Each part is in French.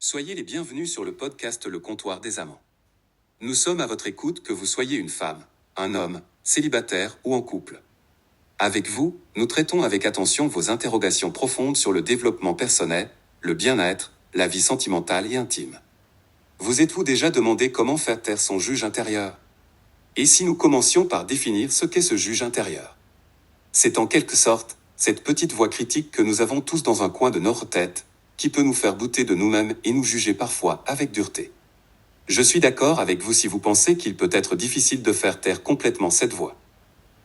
Soyez les bienvenus sur le podcast Le Comptoir des Amants. Nous sommes à votre écoute que vous soyez une femme, un homme, célibataire ou en couple. Avec vous, nous traitons avec attention vos interrogations profondes sur le développement personnel, le bien-être, la vie sentimentale et intime. Vous êtes-vous déjà demandé comment faire taire son juge intérieur ? Et si nous commencions par définir ce qu'est ce juge intérieur ? C'est en quelque sorte cette petite voix critique que nous avons tous dans un coin de notre tête, qui peut nous faire douter de nous-mêmes et nous juger parfois avec dureté. Je suis d'accord avec vous si vous pensez qu'il peut être difficile de faire taire complètement cette voix.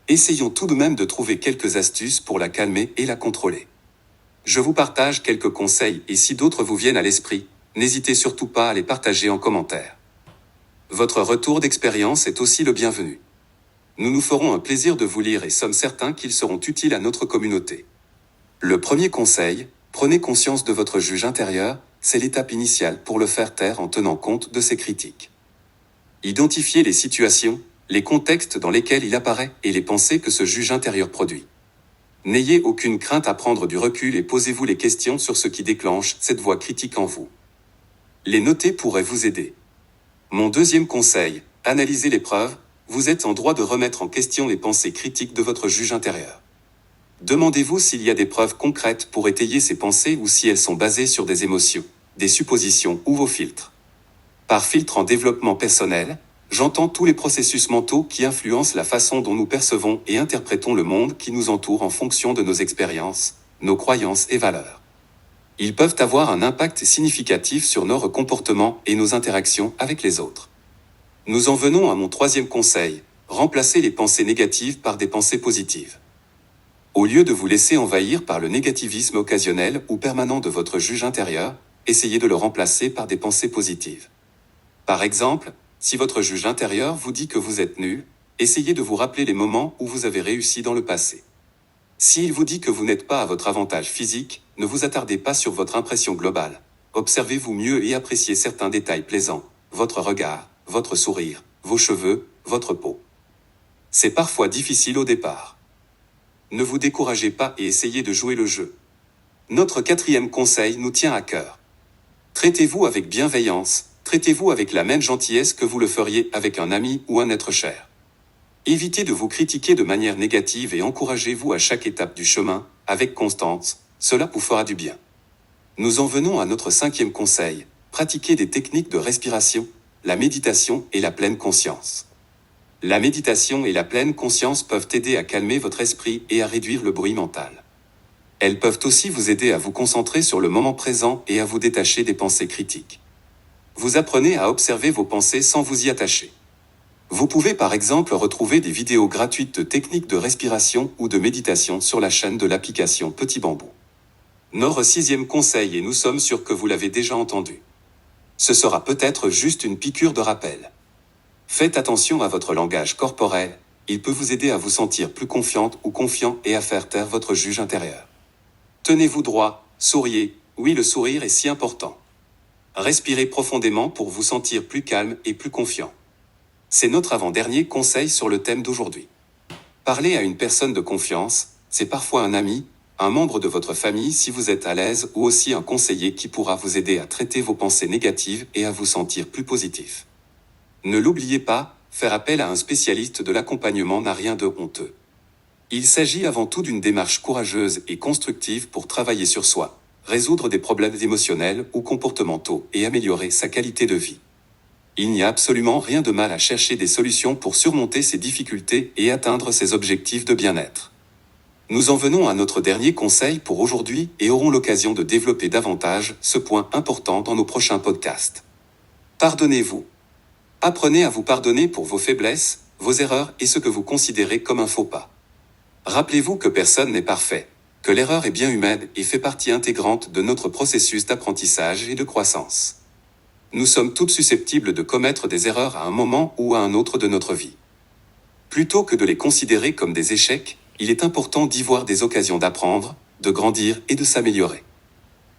Essayons tout de même de trouver quelques astuces pour la calmer et la contrôler. Je vous partage quelques conseils et si d'autres vous viennent à l'esprit, n'hésitez surtout pas à les partager en commentaire. Votre retour d'expérience est aussi le bienvenu. Nous nous ferons un plaisir de vous lire et sommes certains qu'ils seront utiles à notre communauté. Le premier conseil, prenez conscience de votre juge intérieur, c'est l'étape initiale pour le faire taire en tenant compte de ses critiques. Identifiez les situations, les contextes dans lesquels il apparaît et les pensées que ce juge intérieur produit. N'ayez aucune crainte à prendre du recul et posez-vous les questions sur ce qui déclenche cette voix critique en vous. Les noter pourrait vous aider. Mon deuxième conseil, analysez les preuves, vous êtes en droit de remettre en question les pensées critiques de votre juge intérieur. Demandez-vous s'il y a des preuves concrètes pour étayer ces pensées ou si elles sont basées sur des émotions, des suppositions ou vos filtres. Par filtre en développement personnel, j'entends tous les processus mentaux qui influencent la façon dont nous percevons et interprétons le monde qui nous entoure en fonction de nos expériences, nos croyances et valeurs. Ils peuvent avoir un impact significatif sur nos comportements et nos interactions avec les autres. Nous en venons à mon troisième conseil, remplacez les pensées négatives par des pensées positives. Au lieu de vous laisser envahir par le négativisme occasionnel ou permanent de votre juge intérieur, essayez de le remplacer par des pensées positives. Par exemple, si votre juge intérieur vous dit que vous êtes nul, essayez de vous rappeler les moments où vous avez réussi dans le passé. S'il vous dit que vous n'êtes pas à votre avantage physique, ne vous attardez pas sur votre impression globale. Observez-vous mieux et appréciez certains détails plaisants, votre regard, votre sourire, vos cheveux, votre peau. C'est parfois difficile au départ. Ne vous découragez pas et essayez de jouer le jeu. Notre quatrième conseil nous tient à cœur. Traitez-vous avec bienveillance, traitez-vous avec la même gentillesse que vous le feriez avec un ami ou un être cher. Évitez de vous critiquer de manière négative et encouragez-vous à chaque étape du chemin, avec constance, cela vous fera du bien. Nous en venons à notre cinquième conseil, pratiquez des techniques de respiration, la méditation et la pleine conscience. La méditation et la pleine conscience peuvent aider à calmer votre esprit et à réduire le bruit mental. Elles peuvent aussi vous aider à vous concentrer sur le moment présent et à vous détacher des pensées critiques. Vous apprenez à observer vos pensées sans vous y attacher. Vous pouvez par exemple retrouver des vidéos gratuites de techniques de respiration ou de méditation sur la chaîne de l'application Petit Bambou. Notre sixième conseil et nous sommes sûrs que vous l'avez déjà entendu. Ce sera peut-être juste une piqûre de rappel. Faites attention à votre langage corporel, il peut vous aider à vous sentir plus confiante ou confiant et à faire taire votre juge intérieur. Tenez-vous droit, souriez, oui le sourire est si important. Respirez profondément pour vous sentir plus calme et plus confiant. C'est notre avant-dernier conseil sur le thème d'aujourd'hui. Parler à une personne de confiance, c'est parfois un ami, un membre de votre famille si vous êtes à l'aise ou aussi un conseiller qui pourra vous aider à traiter vos pensées négatives et à vous sentir plus positif. Ne l'oubliez pas, faire appel à un spécialiste de l'accompagnement n'a rien de honteux. Il s'agit avant tout d'une démarche courageuse et constructive pour travailler sur soi, résoudre des problèmes émotionnels ou comportementaux et améliorer sa qualité de vie. Il n'y a absolument rien de mal à chercher des solutions pour surmonter ces difficultés et atteindre ses objectifs de bien-être. Nous en venons à notre dernier conseil pour aujourd'hui et aurons l'occasion de développer davantage ce point important dans nos prochains podcasts. Pardonnez-vous. Apprenez à vous pardonner pour vos faiblesses, vos erreurs et ce que vous considérez comme un faux pas. Rappelez-vous que personne n'est parfait, que l'erreur est bien humaine et fait partie intégrante de notre processus d'apprentissage et de croissance. Nous sommes toutes susceptibles de commettre des erreurs à un moment ou à un autre de notre vie. Plutôt que de les considérer comme des échecs, il est important d'y voir des occasions d'apprendre, de grandir et de s'améliorer.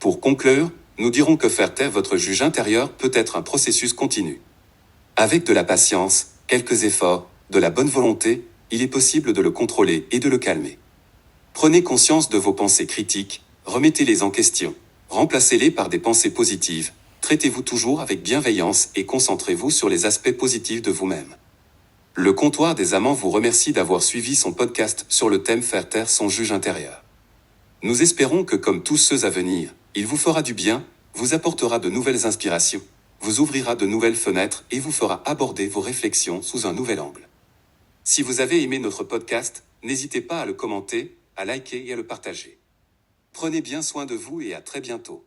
Pour conclure, nous dirons que faire taire votre juge intérieur peut être un processus continu. Avec de la patience, quelques efforts, de la bonne volonté, il est possible de le contrôler et de le calmer. Prenez conscience de vos pensées critiques, remettez-les en question, remplacez-les par des pensées positives, traitez-vous toujours avec bienveillance et concentrez-vous sur les aspects positifs de vous-même. Le Comptoir des Amants vous remercie d'avoir suivi son podcast sur le thème Faire taire son juge intérieur. Nous espérons que, comme tous ceux à venir, il vous fera du bien, vous apportera de nouvelles inspirations, vous ouvrira de nouvelles fenêtres et vous fera aborder vos réflexions sous un nouvel angle. Si vous avez aimé notre podcast, n'hésitez pas à le commenter, à liker et à le partager. Prenez bien soin de vous et à très bientôt.